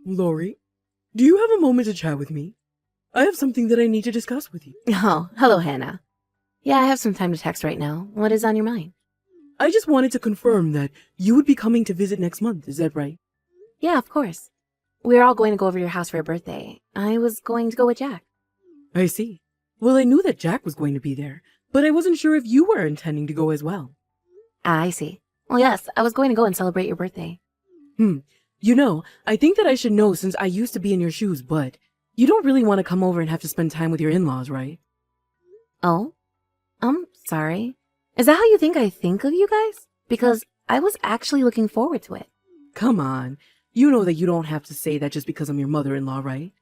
Lori, do you have a moment to chat with me? I have something that I need to discuss with you. Oh, hello, Hannah. Yeah, I have some time to text right now. What is on your mind? I just wanted to confirm that you would be coming to visit next month, is that right? Yeah, of course. We're all going to go over to your house for your birthday. I was going to go with Jack. I see. Well, I knew that Jack was going to be there, but I wasn't sure if you were intending to go as well. I see. Well, yes, I was going to go and celebrate your birthday. You know, I think that I should know since I used to be in your shoes, but you don't really want to come over and have to spend time with your in-laws, right? Oh? Sorry. Is that how you think I think of you guys? Because I was actually looking forward to it. Come on. You know that you don't have to say that just because I'm your mother-in-law, right?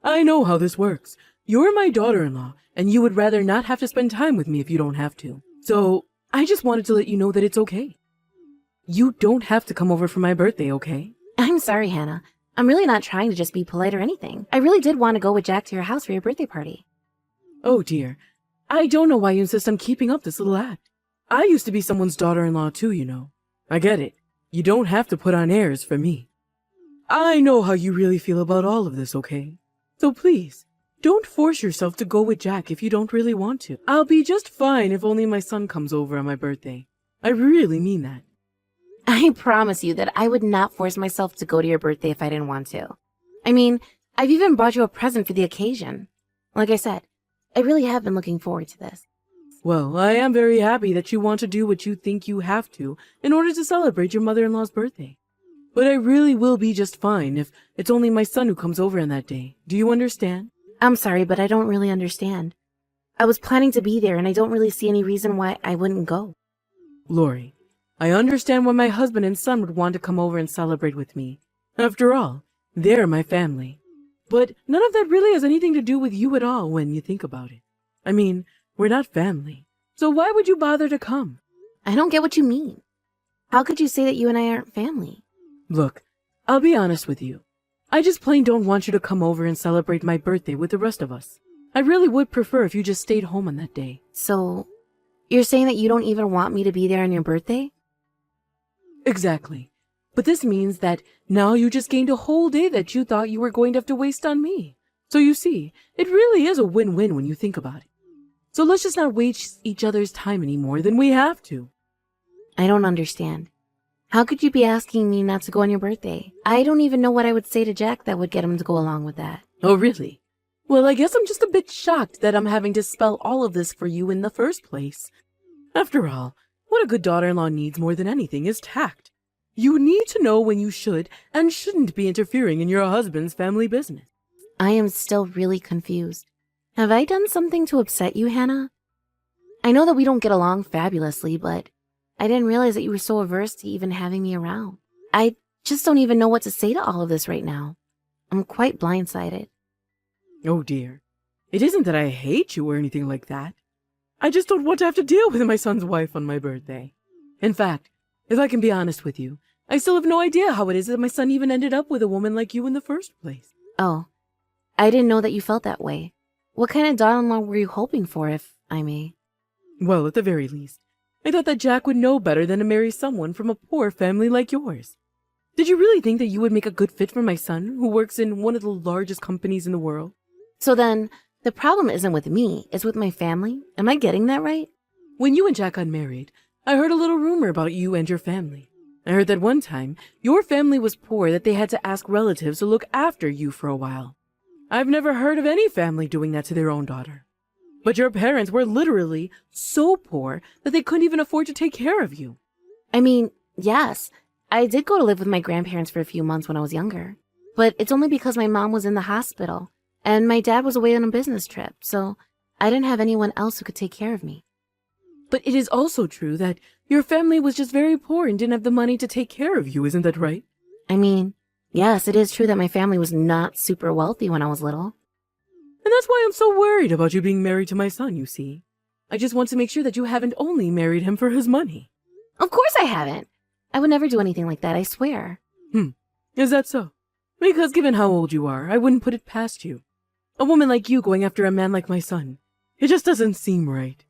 I know how this works. You're my daughter-in-law, and you would rather not have to spend time with me if you don't have to. So, I just wanted to let you know that it's okay. You don't have to come over for my birthday, okay? I'm sorry, Hannah. I'm really not trying to just be polite or anything. I really did want to go with Jack to your house for your birthday party. Oh dear. I don't know why you insist on keeping up this little act. I used to be someone's daughter-in-law too, you know. I get it. You don't have to put on airs for me. I know how you really feel about all of this, okay? So please, don't force yourself to go with Jack if you don't really want to. I'll be just fine if only my son comes over on my birthday. I really mean that. I promise you that I would not force myself to go to your birthday if I didn't want to. I mean, I've even bought you a present for the occasion. Like I said, I really have been looking forward to this. Well, I am very happy that you want to do what you think you have to in order to celebrate your mother-in-law's birthday. But I really will be just fine if it's only my son who comes over on that day. Do you understand? I'm sorry, but I don't really understand. I was planning to be there and I don't really see any reason why I wouldn't go. Lori, I understand why my husband and son would want to come over and celebrate with me. After all, they're my family. But none of that really has anything to do with you at all when you think about it. I mean, we're not family. So why would you bother to come? I don't get what you mean. How could you say that you and I aren't family? Look, I'll be honest with you. I just plain don't want you to come over and celebrate my birthday with the rest of us. I really would prefer if you just stayed home on that day. So, you're saying that you don't even want me to be there on your birthday? Exactly. But this means that now you just gained a whole day that you thought you were going to have to waste on me. So you see, it really is a win-win when you think about it. So let's just not waste each other's time any more than we have to. I don't understand. How could you be asking me not to go on your birthday? I don't even know what I would say to Jack that would get him to go along with that. Oh, really? Well, I guess I'm just a bit shocked that I'm having to spell all of this for you in the first place. After all, what a good daughter-in-law needs more than anything is tact. You need to know when you should and shouldn't be interfering in your husband's family business. I am still really confused. Have I done something to upset you, Hannah? I know that we don't get along fabulously, but I didn't realize that you were so averse to even having me around. I just don't even know what to say to all of this right now. I'm quite blindsided. Oh dear. It isn't that I hate you or anything like that. I just don't want to have to deal with my son's wife on my birthday. In fact, if I can be honest with you, I still have no idea how it is that my son even ended up with a woman like you in the first place. Oh, I didn't know that you felt that way. What kind of daughter-in-law were you hoping for, if I may? Well, at the very least, I thought that Jack would know better than to marry someone from a poor family like yours. Did you really think that you would make a good fit for my son, who works in one of the largest companies in the world? So then, the problem isn't with me, it's with my family? Am I getting that right? When you and Jack got married, I heard a little rumor about you and your family. I heard that one time, your family was poor that they had to ask relatives to look after you for a while. I've never heard of any family doing that to their own daughter. But your parents were literally so poor that they couldn't even afford to take care of you. I mean, yes, I did go to live with my grandparents for a few months when I was younger. But it's only because my mom was in the hospital, and my dad was away on a business trip, so I didn't have anyone else who could take care of me. But it is also true that your family was just very poor and didn't have the money to take care of you, isn't that right? I mean, yes, it is true that my family was not super wealthy when I was little. And that's why I'm so worried about you being married to my son, you see. I just want to make sure that you haven't only married him for his money. Of course I haven't. I would never do anything like that, I swear. Is that so? Because given how old you are, I wouldn't put it past you. A woman like you going after a man like my son. It just doesn't seem right.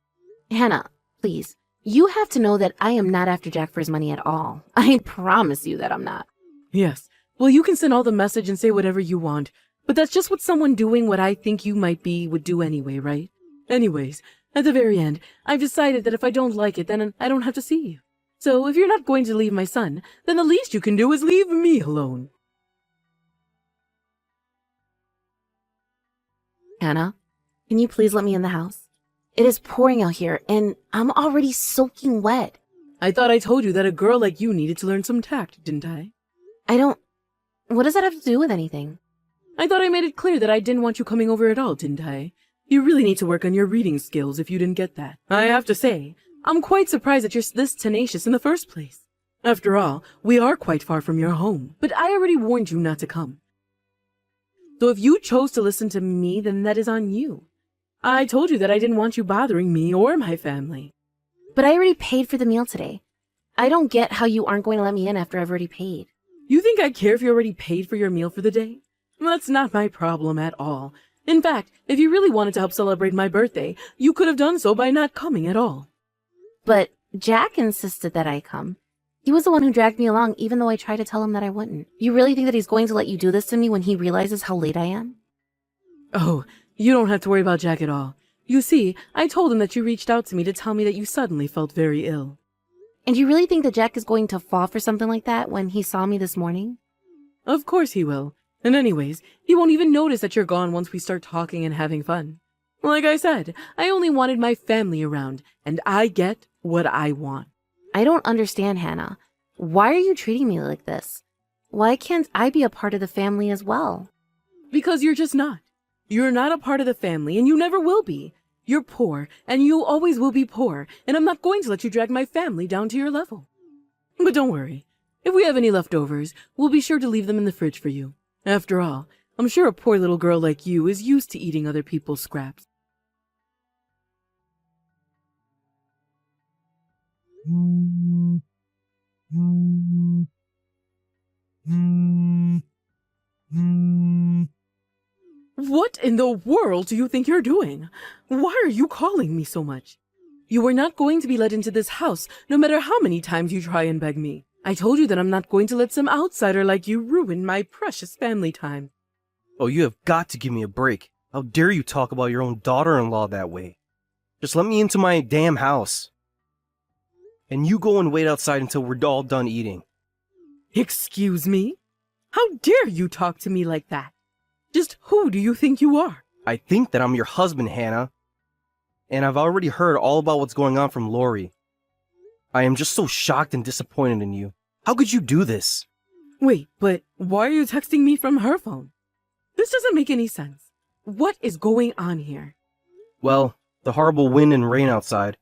Hannah, please. You have to know that I am not after Jack for his money at all. I promise you that I'm not. Yes, Well, you can send all the message and say whatever you want, but that's just what someone doing what I think you might be would do anyway, right? Anyways, at the very end, I've decided that if I don't like it, then I don't have to see you. So if you're not going to leave my son, then the least you can do is leave me alone. Hannah, can you please let me in the house? It is pouring out here, and I'm already soaking wet. I thought I told you that a girl like you needed to learn some tact, didn't I? What does that have to do with anything? I thought I made it clear that I didn't want you coming over at all, didn't I? You really need to work on your reading skills if you didn't get that. I have to say, I'm quite surprised that you're this tenacious in the first place. After all, we are quite far from your home, but I already warned you not to come. So if you chose to listen to me, then that is on you. I told you that I didn't want you bothering me or my family. But I already paid for the meal today. I don't get how you aren't going to let me in after I've already paid. You think I care if you already paid for your meal for the day? That's not my problem at all. In fact, if you really wanted to help celebrate my birthday, you could have done so by not coming at all. But Jack insisted that I come. He was the one who dragged me along, even though I tried to tell him that I wouldn't. You really think that he's going to let you do this to me when he realizes how late I am? Oh, you don't have to worry about Jack at all. You see, I told him that you reached out to me to tell me that you suddenly felt very ill. And you really think that Jack is going to fall for something like that when he saw me this morning? Of course he will. And anyways, he won't even notice that you're gone once we start talking and having fun. Like I said, I only wanted my family around, and I get what I want. I don't understand, Hannah. Why are you treating me like this? Why can't I be a part of the family as well? Because you're just not. You're not a part of the family, and you never will be. You're poor, and you always will be poor, and I'm not going to let you drag my family down to your level. But don't worry. If we have any leftovers, we'll be sure to leave them in the fridge for you. After all, I'm sure a poor little girl like you is used to eating other people's scraps. What in the world do you think you're doing? Why are you calling me so much? You are not going to be let into this house, no matter how many times you try and beg me. I told you that I'm not going to let some outsider like you ruin my precious family time. Oh, you have got to give me a break. How dare you talk about your own daughter-in-law that way? Just let me into my damn house. And you go and wait outside until we're all done eating. Excuse me? How dare you talk to me like that? Just who do you think you are? I think that I'm your husband, Hannah. And I've already heard all about what's going on from Lori. I am just so shocked and disappointed in you. How could you do this? Wait, but why are you texting me from her phone? This doesn't make any sense. What is going on here? Well, the horrible wind and rain outside.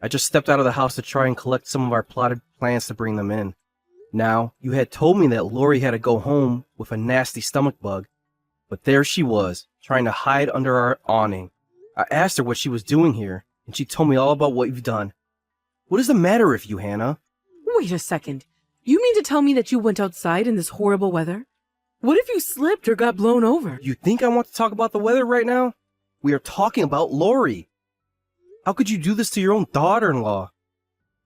I just stepped out of the house to try and collect some of our plotted plans to bring them in. Now, you had told me that Lori had to go home with a nasty stomach bug. But there she was, trying to hide under our awning. I asked her what she was doing here, and she told me all about what you've done. What is the matter with you, Hannah? Wait a second. You mean to tell me that you went outside in this horrible weather? What if you slipped or got blown over? You think I want to talk about the weather right now? We are talking about Lori. How could you do this to your own daughter-in-law?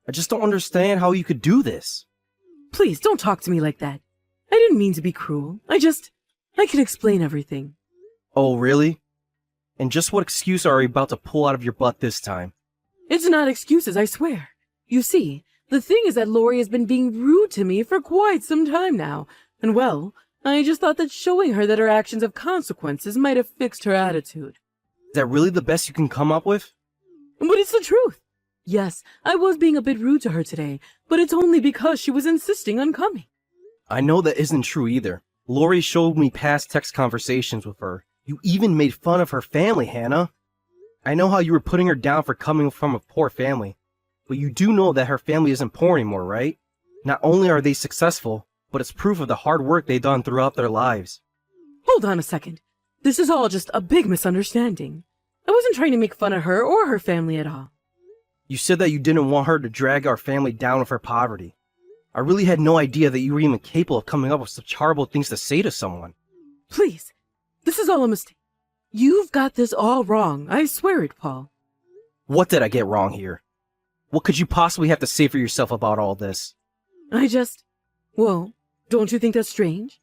I just don't understand how you could do this. Please, don't talk to me like that. I didn't mean to be cruel. I can explain everything. Oh, really? And just what excuse are you about to pull out of your butt this time? It's not excuses, I swear. You see, the thing is that Lori has been being rude to me for quite some time now. And well, I just thought that showing her that her actions have consequences might have fixed her attitude. Is that really the best you can come up with? But it's the truth. Yes, I was being a bit rude to her today, but it's only because she was insisting on coming. I know that isn't true either. Lori showed me past text conversations with her. You even made fun of her family, Hannah. I know how you were putting her down for coming from a poor family, but you do know that her family isn't poor anymore, right? Not only are they successful, but it's proof of the hard work they've done throughout their lives. Hold on a second. This is all just a big misunderstanding. I wasn't trying to make fun of her or her family at all. You said that you didn't want her to drag our family down with her poverty. I really had no idea that you were even capable of coming up with such horrible things to say to someone. Please, this is all a mistake. You've got this all wrong. I swear it, Paul. What did I get wrong here? What could you possibly have to say for yourself about all this? Well, don't you think that's strange?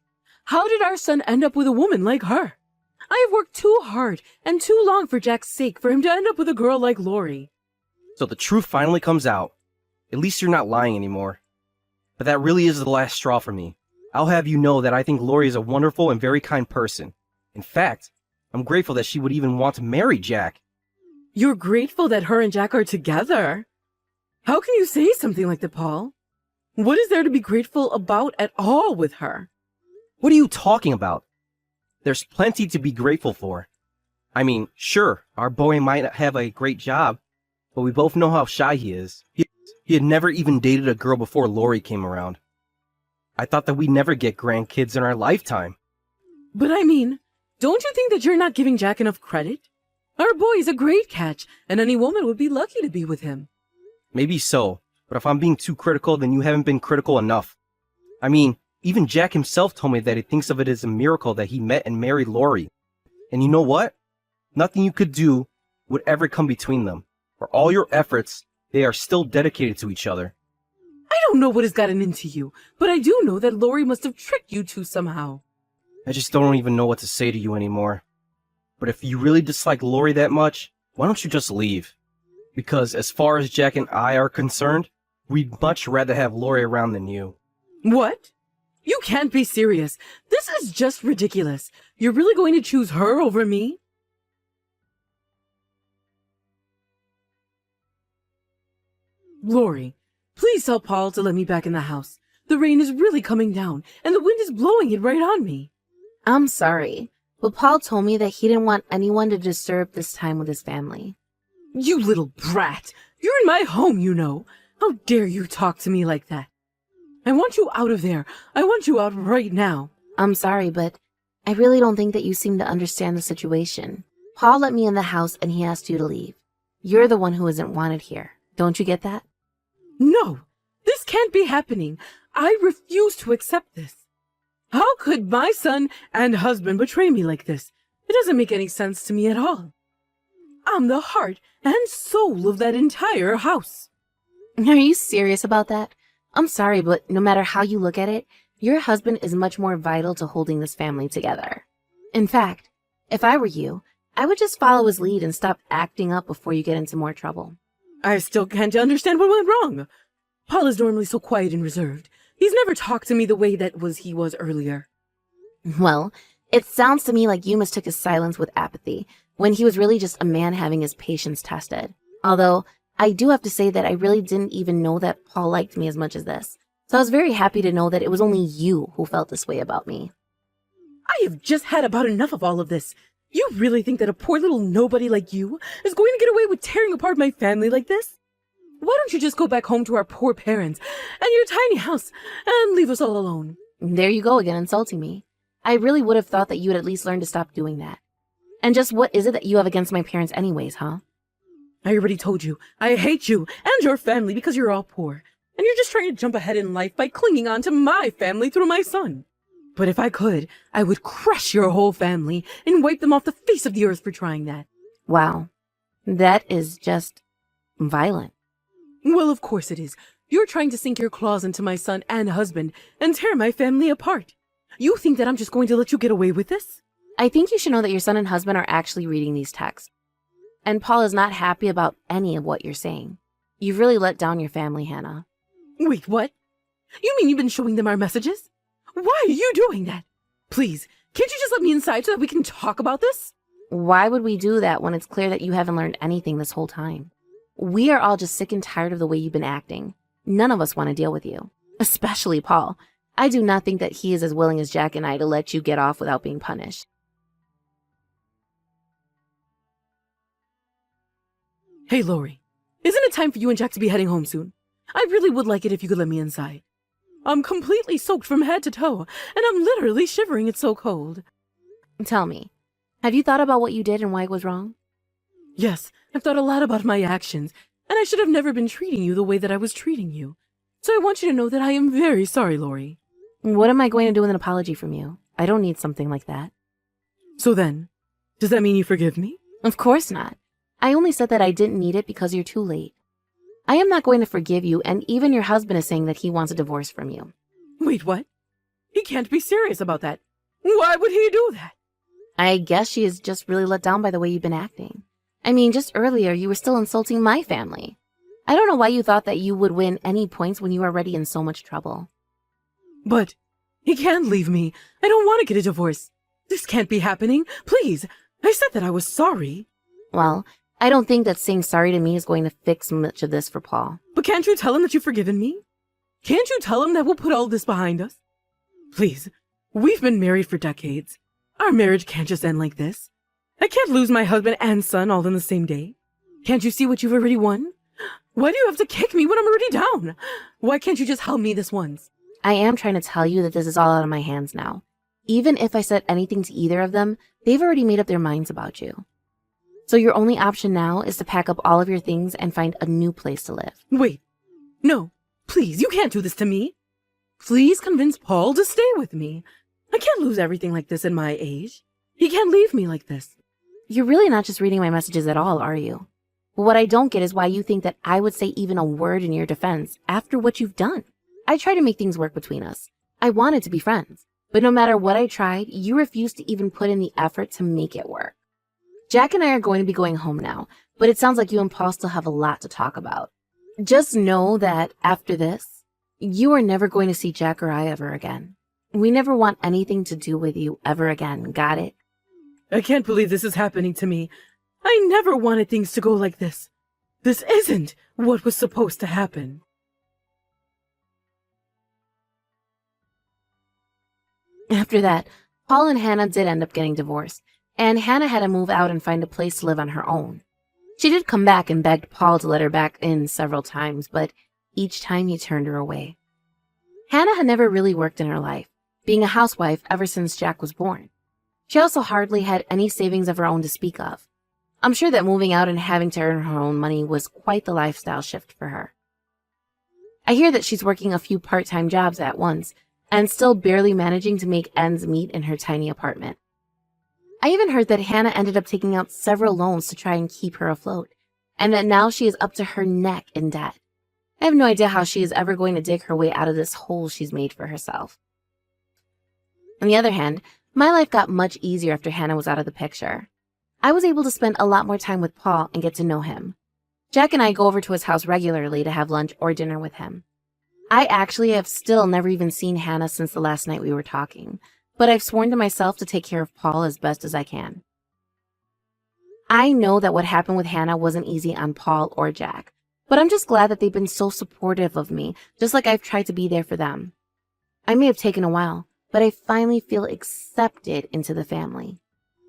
How did our son end up with a woman like her? I have worked too hard and too long for Jack's sake for him to end up with a girl like Lori. So the truth finally comes out. At least you're not lying anymore. But that really is the last straw for me. I'll have you know that I think Lori is a wonderful and very kind person. In fact, I'm grateful that she would even want to marry Jack. You're grateful that her and Jack are together? How can you say something like that, Paul? What is there to be grateful about at all with her? What are you talking about? There's plenty to be grateful for. I mean, sure, our boy might have a great job, but we both know how shy he is. He had never even dated a girl before Lori came around. I thought that we'd never get grandkids in our lifetime. But I mean, don't you think that you're not giving Jack enough credit? Our boy is a great catch, and any woman would be lucky to be with him. Maybe so, but if I'm being too critical, then you haven't been critical enough. I mean, even Jack himself told me that he thinks of it as a miracle that he met and married Lori. And you know what? Nothing you could do would ever come between them. For all your efforts, they are still dedicated to each other. I don't know what has gotten into you, but I do know that Lori must have tricked you two somehow. I just don't even know what to say to you anymore. But if you really dislike Lori that much, why don't you just leave? Because as far as Jack and I are concerned, we'd much rather have Lori around than you. What? You can't be serious. This is just ridiculous. You're really going to choose her over me? Lori, please tell Paul to let me back in the house. The rain is really coming down, and the wind is blowing it right on me. I'm sorry, but Paul told me that he didn't want anyone to disturb this time with his family. You little brat! You're in my home, you know. How dare you talk to me like that? I want you out of there. I want you out right now. I'm sorry, but I really don't think that you seem to understand the situation. Paul let me in the house and he asked you to leave. You're the one who isn't wanted here. Don't you get that? No, this can't be happening. I refuse to accept this. How could my son and husband betray me like this? It doesn't make any sense to me at all. I'm the heart and soul of that entire house. Are you serious about that? I'm sorry, but no matter how you look at it, your husband is much more vital to holding this family together. In fact, if I were you, I would just follow his lead and stop acting up before you get into more trouble. I still can't understand what went wrong. Paul is normally so quiet and reserved. He's never talked to me the way he was earlier. Well, it sounds to me like you mistook his silence with apathy, when he was really just a man having his patience tested. Although, I do have to say that I really didn't even know that Paul liked me as much as this. So I was very happy to know that it was only you who felt this way about me. I have just had about enough of all of this. You really think that a poor little nobody like you is going to get away with tearing apart my family like this? Why don't you just go back home to our poor parents and your tiny house and leave us all alone? There you go again, insulting me. I really would have thought that you would at least learn to stop doing that. And just what is it that you have against my parents anyways, huh? I already told you, I hate you and your family because you're all poor. And you're just trying to jump ahead in life by clinging on to my family through my son. But if I could, I would crush your whole family and wipe them off the face of the earth for trying that. Wow. That is just violent. Well, of course it is. You're trying to sink your claws into my son and husband and tear my family apart. You think that I'm just going to let you get away with this? I think you should know that your son and husband are actually reading these texts. And Paul is not happy about any of what you're saying. You've really let down your family, Hannah. Wait, what? You mean you've been showing them our messages? Why are you doing that? Please, can't you just let me inside so that we can talk about this? Why would we do that when it's clear that you haven't learned anything this whole time? We are all just sick and tired of the way you've been acting. None of us want to deal with you. Especially Paul. I do not think that he is as willing as Jack and I to let you get off without being punished. Hey, Lori, isn't it time for you and Jack to be heading home soon? I really would like it if you could let me inside. I'm completely soaked from head to toe, and I'm literally shivering. It's so cold. Tell me, have you thought about what you did and why it was wrong? Yes, I've thought a lot about my actions, and I should have never been treating you the way that I was treating you. So I want you to know that I am very sorry, Lori. What am I going to do with an apology from you? I don't need something like that. So then, does that mean you forgive me? Of course not. I only said that I didn't need it because you're too late. I am not going to forgive you, and even your husband is saying that he wants a divorce from you. Wait, what? He can't be serious about that. Why would he do that? I guess she is just really let down by the way you've been acting. I mean, just earlier you were still insulting my family. I don't know why you thought that you would win any points when you were already in so much trouble. But he can't leave me. I don't want to get a divorce. This can't be happening. Please. I said that I was sorry. Well, I don't think that saying sorry to me is going to fix much of this for Paul. But can't you tell him that you've forgiven me? Can't you tell him that we'll put all this behind us? Please. We've been married for decades. Our marriage can't just end like this. I can't lose my husband and son all in the same day. Can't you see what you've already won? Why do you have to kick me when I'm already down? Why can't you just help me this once? I am trying to tell you that this is all out of my hands now. Even if I said anything to either of them, they've already made up their minds about you. So your only option now is to pack up all of your things and find a new place to live. Wait. No. Please, you can't do this to me. Please convince Paul to stay with me. I can't lose everything like this at my age. He can't leave me like this. You're really not just reading my messages at all, are you? What I don't get is why you think that I would say even a word in your defense after what you've done. I tried to make things work between us. I wanted to be friends. But no matter what I tried, you refused to even put in the effort to make it work. Jack and I are going to be going home now, but it sounds like you and Paul still have a lot to talk about. Just know that after this, you are never going to see Jack or I ever again. We never want anything to do with you ever again, got it? I can't believe this is happening to me. I never wanted things to go like this. This isn't what was supposed to happen. After that, Paul and Hannah did end up getting divorced, and Hannah had to move out and find a place to live on her own. She did come back and begged Paul to let her back in several times, but each time he turned her away. Hannah had never really worked in her life, being a housewife ever since Jack was born. She also hardly had any savings of her own to speak of. I'm sure that moving out and having to earn her own money was quite the lifestyle shift for her. I hear that she's working a few part-time jobs at once, and still barely managing to make ends meet in her tiny apartment. I even heard that Hannah ended up taking out several loans to try and keep her afloat, and that now she is up to her neck in debt. I have no idea how she is ever going to dig her way out of this hole she's made for herself. On the other hand, my life got much easier after Hannah was out of the picture. I was able to spend a lot more time with Paul and get to know him. Jack and I go over to his house regularly to have lunch or dinner with him. I actually have still never even seen Hannah since the last night we were talking, but I've sworn to myself to take care of Paul as best as I can. I know that what happened with Hannah wasn't easy on Paul or Jack, but I'm just glad that they've been so supportive of me, just like I've tried to be there for them. I may have taken a while, but I finally feel accepted into the family.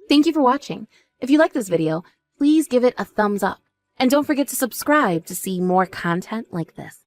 Thank you for watching. If you like this video, please give it a thumbs up, and don't forget to subscribe to see more content like this.